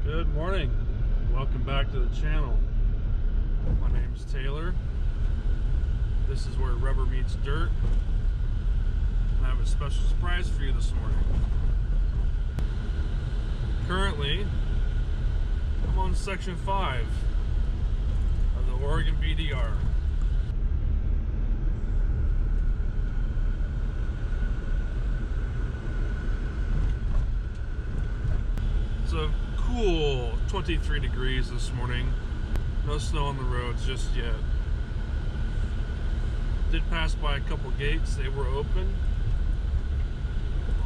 Good morning. Welcome back to the channel. My name is Taylor. This is where rubber meets dirt. And I have a special surprise for you this morning. Currently, I'm on section 5 of the Oregon BDR. It's a cool 23 degrees this morning. No snow on the roads just yet. Did pass by a couple gates. They were open.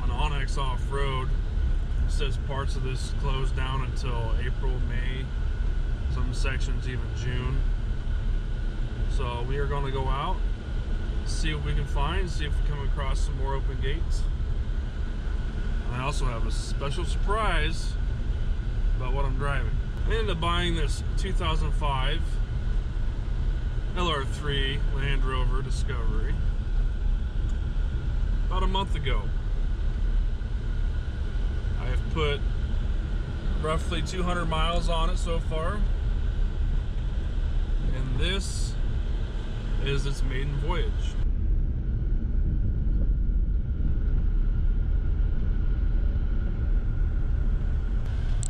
On Onyx Off-Road, it says parts of this closed down until April, May, some sections even June. So we are going to go out, see what we can find, see if we come across some more open gates. And I also have a special surprise about what I'm driving. I ended up buying this 2005 LR3 Land Rover Discovery about a month ago. I have put roughly 200 miles on it so far, and this is its maiden voyage.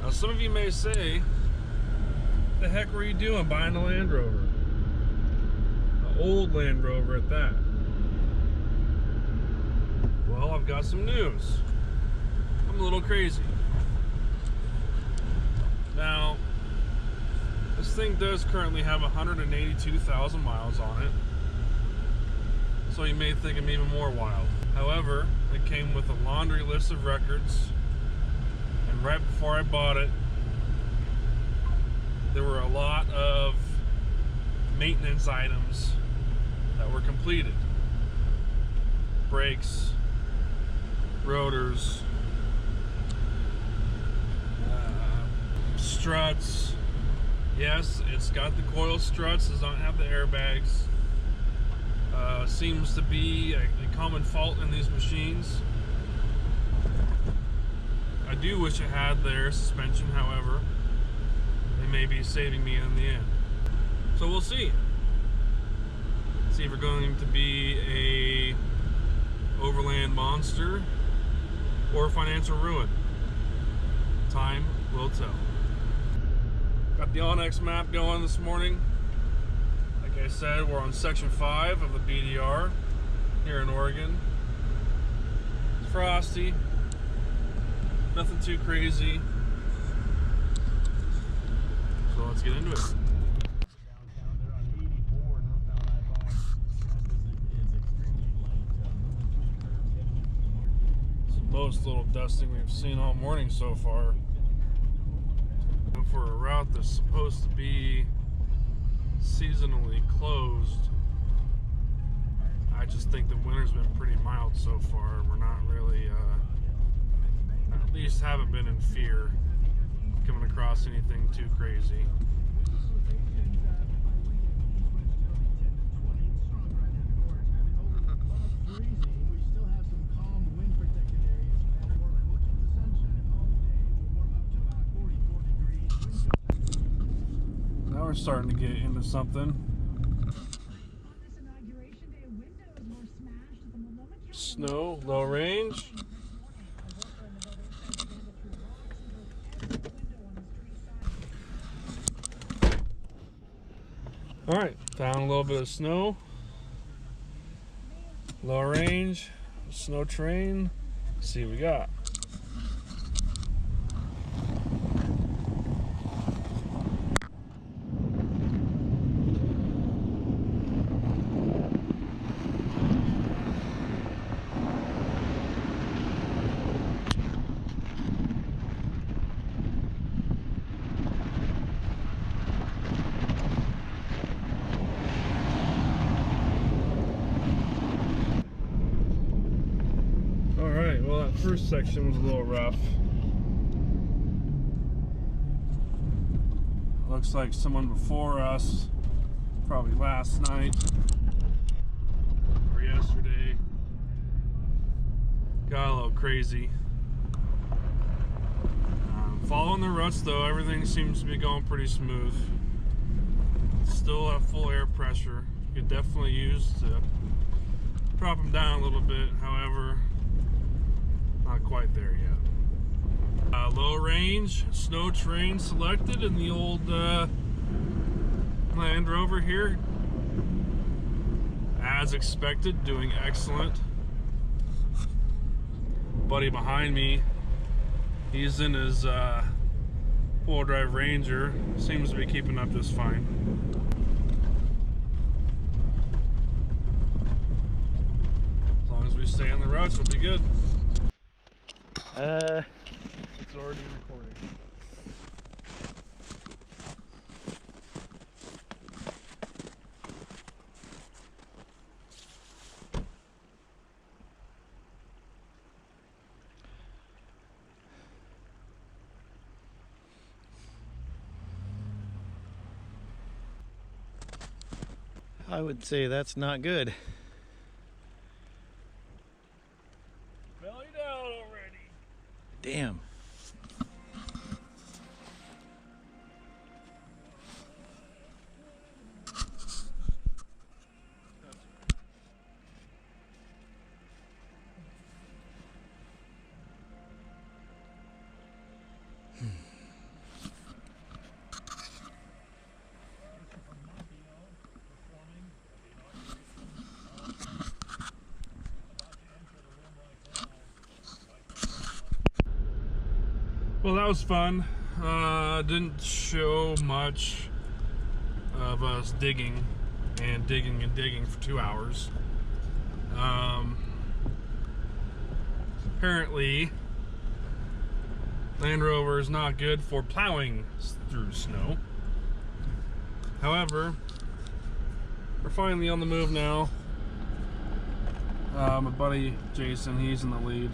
Now, some of you may say, the heck were you doing buying a Land Rover? An old Land Rover at that. Well, I've got some news. I'm a little crazy. Now, this thing does currently have 182,000 miles on it. So you may think I'm even more wild. However, it came with a laundry list of records. And right before I bought it, there were a lot of maintenance items that were completed. Brakes, rotors, struts. Yes, it's got the coil struts, does not have the airbags. Seems to be a common fault in these machines. I do wish it had the air suspension, however. They may be saving me in the end. So we'll see. See if we're going to be a overland monster or financial ruin. Time will tell. Got the Onyx map going this morning. Like I said, we're on section 5 of the BDR here in Oregon. It's frosty. Nothing too crazy. So let's get into it. It's the most little dusting we've seen all morning so far. And for a route that's supposed to be seasonally closed, I just think the winter's been pretty mild so far. We're not really at least haven't been in fear of coming across anything too crazy. Now we're starting to get into something. Snow, low range. Alright, found a little bit of snow. Low range, snow terrain. Let's see what we got. Well, that first section was a little rough. Looks like someone before us, probably last night or yesterday, got a little crazy. Following the ruts though, everything seems to be going pretty smooth. Still at full air pressure. You could definitely use to drop them down a little bit, however, not quite there yet. Low range, snow terrain selected in the old Land Rover here. As expected, doing excellent. Buddy behind me, he's in his four-wheel drive Ranger. Seems to be keeping up just fine. As long as we stay on the roads, we'll be good. It's already recording. I would say that's not good. Belly down already. Damn. Well, that was fun. Didn't show much of us digging and digging and digging for 2 hours. Apparently, Land Rover is not good for plowing through snow. However, we're finally on the move now. My buddy Jason, he's in the lead.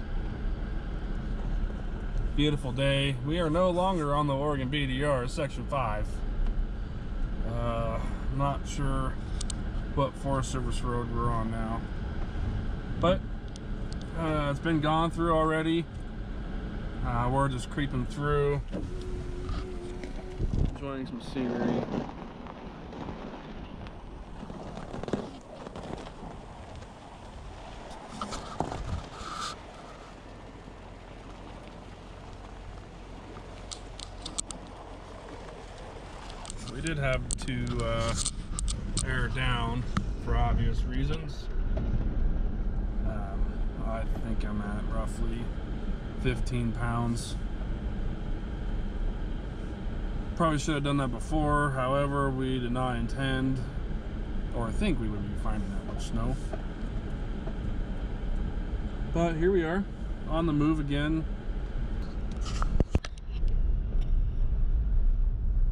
Beautiful day. We are no longer on the Oregon BDR, Section 5. Not sure what Forest Service road we're on now. But it's been gone through already. We're just creeping through, enjoying some scenery. We did have to air down for obvious reasons. I think I'm at roughly 15 pounds. Probably should have done that before, however, we did not intend or think we would be finding that much snow. But here we are, on the move again.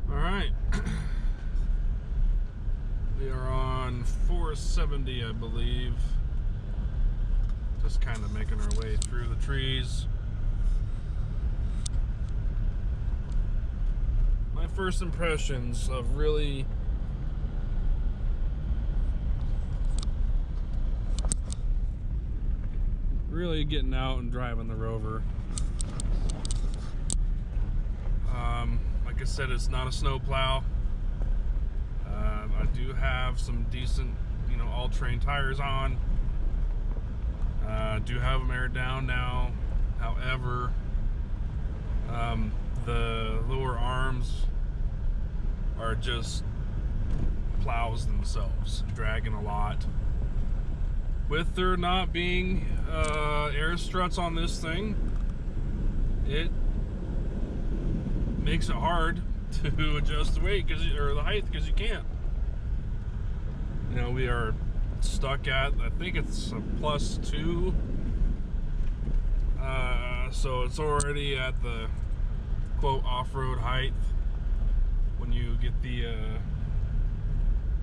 Alright. We are on 470, I believe. Just kind of making our way through the trees. My first impressions of really getting out and driving the Rover. Like I said, it's not a snow plow. I do have some decent, all-terrain tires on. Do have them aired down now. However, the lower arms are just plows themselves, dragging a lot. With there not being air struts on this thing, it makes it hard to adjust the weight or the height because you can't. We are stuck at, I think it's a +2, so it's already at the quote off-road height when you get the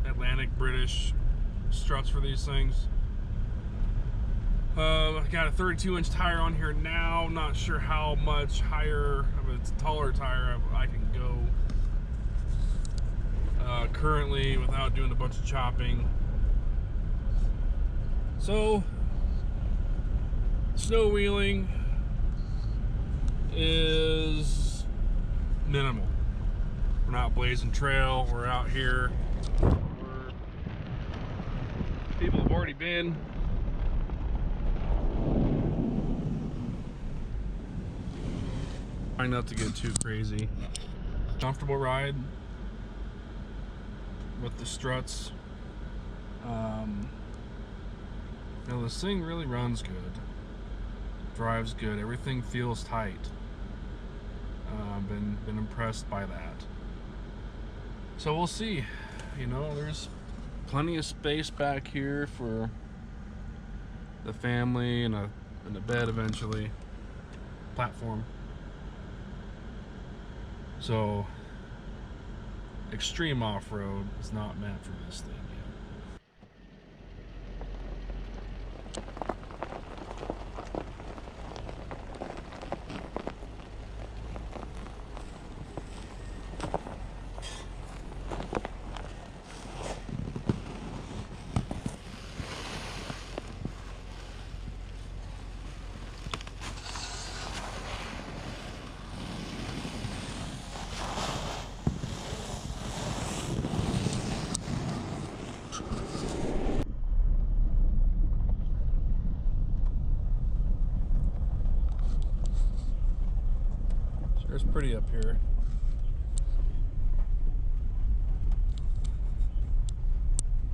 Atlantic British struts for these things. I got a 32-inch tire on here now. Not sure how much higher of a taller tire I can go currently without doing a bunch of chopping. So, snow wheeling is minimal. We're not blazing trail. We're out here where people have already been. Trying not to get too crazy. Comfortable ride with the struts. You know, this thing really runs good, drives good, everything feels tight. Been impressed by that. So we'll see. You know, there's plenty of space back here for the family and a bed eventually, platform. So extreme off-road is not meant for this thing yet. It's pretty up here.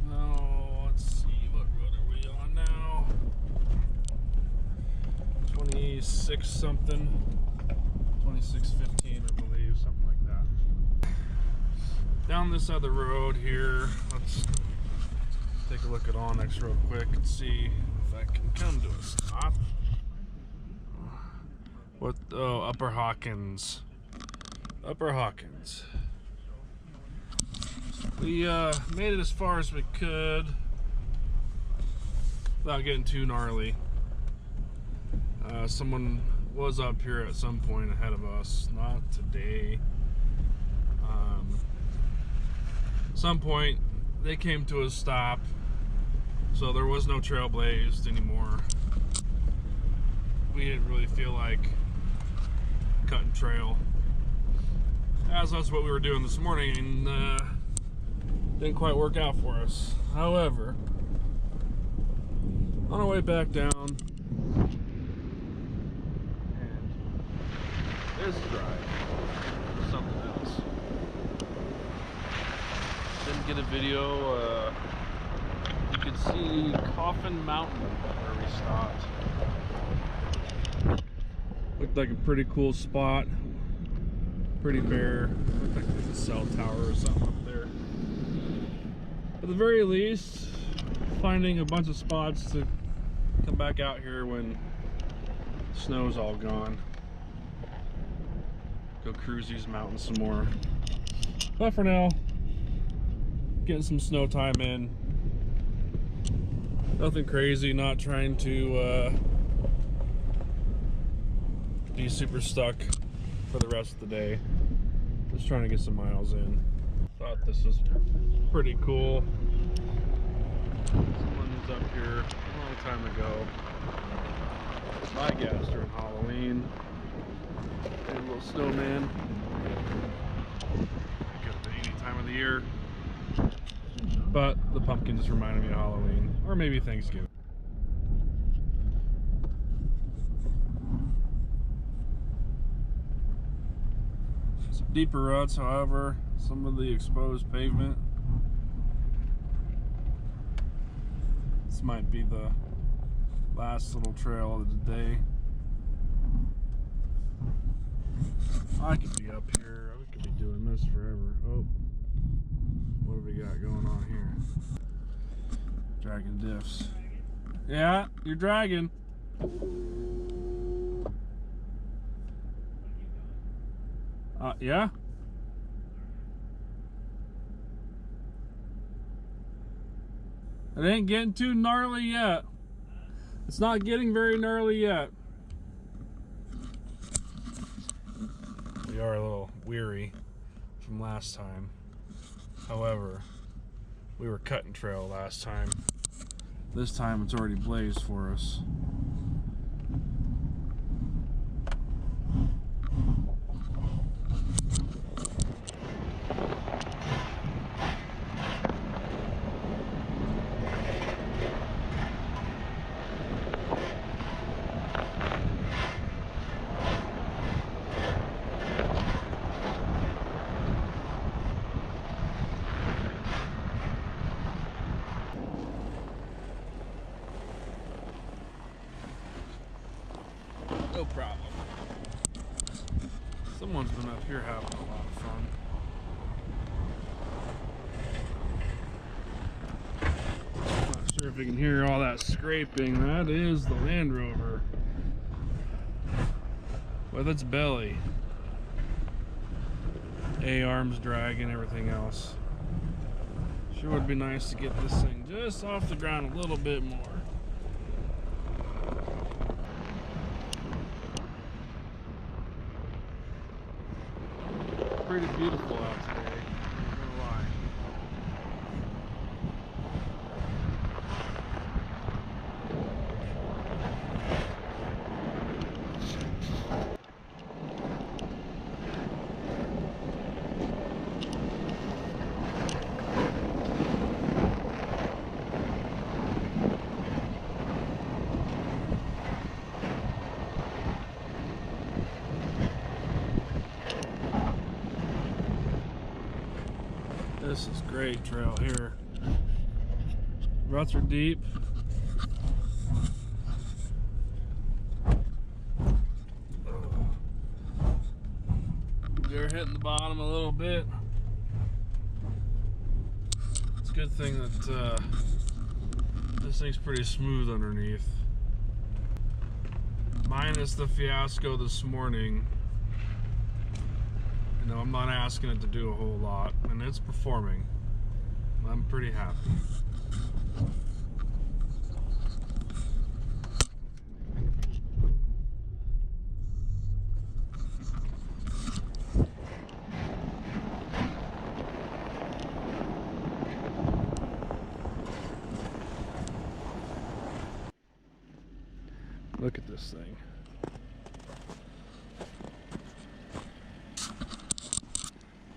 Now, let's see, what road are we on now? 26 something. 2615, I believe, something like that. Down this other road here, let's take a look at Onyx real quick and see if I can come to a stop. What? Oh, Upper Hawkins. Upper Hawkins. We made it as far as we could without getting too gnarly. Someone was up here at some point ahead of us. Not today. Some point they came to a stop, so there was no trail blazed anymore. We didn't really feel like cutting trail, as that's what we were doing this morning, and didn't quite work out for us. However, on our way back down, and this drive, something else. Didn't get a video. You could see Coffin Mountain where we stopped. Looked like a pretty cool spot. Pretty bare. Looked like there's a cell tower or something up there. At the very least, finding a bunch of spots to come back out here when snow's all gone. Go cruise these mountains some more. But for now, getting some snow time in. Nothing crazy, not trying to be super stuck for the rest of the day. Just trying to get some miles in. Thought this was pretty cool. Someone was up here a long time ago. My guess during Halloween. Did a little snowman. Could have been any time of the year. But the pumpkin just reminded me of Halloween. Or maybe Thanksgiving. Some deeper ruts, however, some of the exposed pavement. This might be the last little trail of the day. I could be up here. I could be doing this forever. Oh, what have we got going on here? Dragging diffs. Yeah, you're dragging. Yeah? It ain't getting too gnarly yet. It's not getting very gnarly yet. We are a little weary from last time. However, we were cutting trail last time. This time it's already blazed for us. No problem. Someone's been up here having a lot of fun. Not sure if you can hear all that scraping. That is the Land Rover with its belly. A-arms dragging, everything else. Sure would be nice to get this thing just off the ground a little bit more. Pretty beautiful out today, not gonna lie. This is great trail here. Ruts are deep. We're hitting the bottom a little bit. It's a good thing that this thing's pretty smooth underneath. Minus the fiasco this morning. You know, I'm not asking it to do a whole lot, and it's performing. I'm pretty happy. Look at this thing.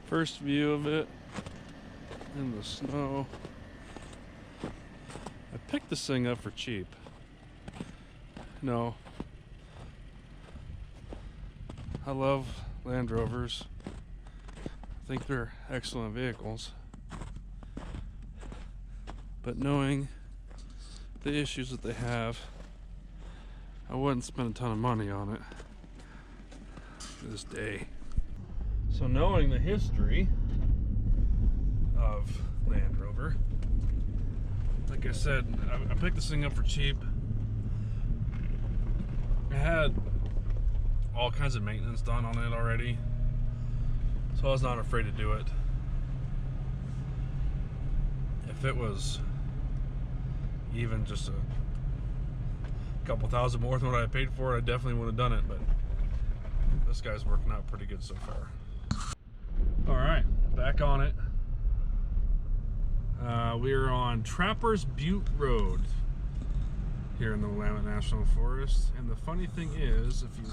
First view of it in the snow. I picked this thing up for cheap. No, I love Land Rovers. I think they're excellent vehicles. But knowing the issues that they have, I wouldn't spend a ton of money on it this day. So knowing the history of Land Rover, like I said, I picked this thing up for cheap. I had all kinds of maintenance done on it already, so I was not afraid to do it. If it was even just a couple thousand more than what I paid for it, I definitely would have done it, but this guy's working out pretty good so far. All right, back on it. We're on Trappers Butte Road here in the Willamette National Forest. And the funny thing is, if you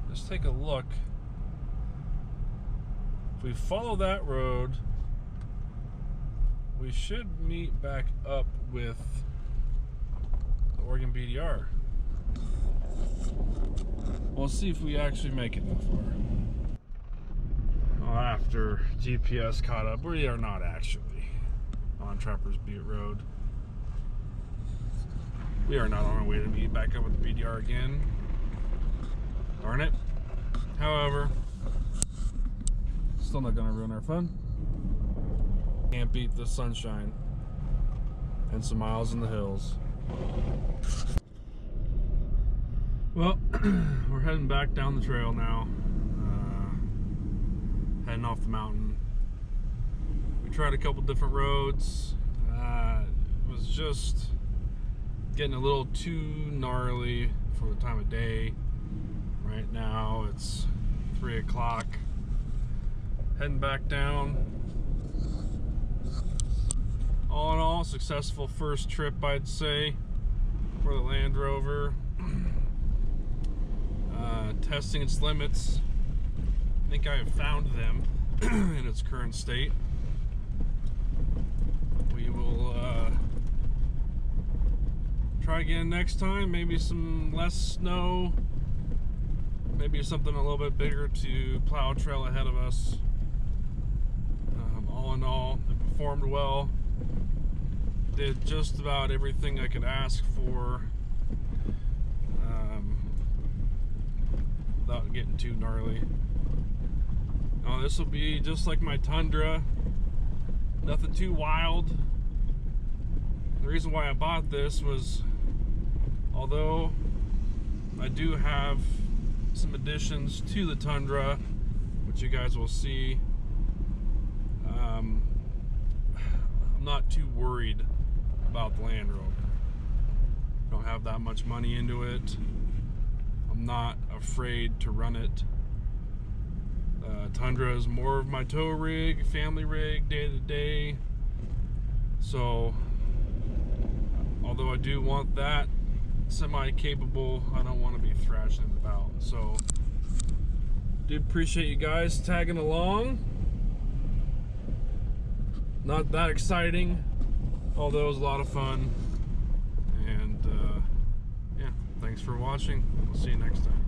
just take a look, if we follow that road, we should meet back up with the Oregon BDR. We'll see if we actually make it that far. Well, after GPS caught up, we are not actually on Trappers Butte Road. We are not on our way to meet back up with the BDR again. Darn it. However, still not gonna ruin our fun. Can't beat the sunshine and some miles in the hills. Well, we're heading back down the trail now. Heading off the mountain. We tried a couple different roads. It was just getting a little too gnarly for the time of day. Right now it's 3 o'clock. Heading back down. All in all, successful first trip, I'd say, for the Land Rover. Testing its limits. I think I have found them in its current state. We will try again next time. Maybe some less snow. Maybe something a little bit bigger to plow a trail ahead of us. All in all, it performed well. Did just about everything I could ask for. without getting too gnarly. Now this will be just like my Tundra, nothing too wild. The reason why I bought this was, although I do have some additions to the Tundra, which you guys will see, I'm not too worried about the Land Rover. Don't have that much money into it. I'm not afraid to run it. Tundra is more of my tow rig, family rig, day to day. So, although I do want that semi-capable, I don't want to be thrashing it about. So, do appreciate you guys tagging along. Not that exciting, although it was a lot of fun. And yeah, thanks for watching. We'll see you next time.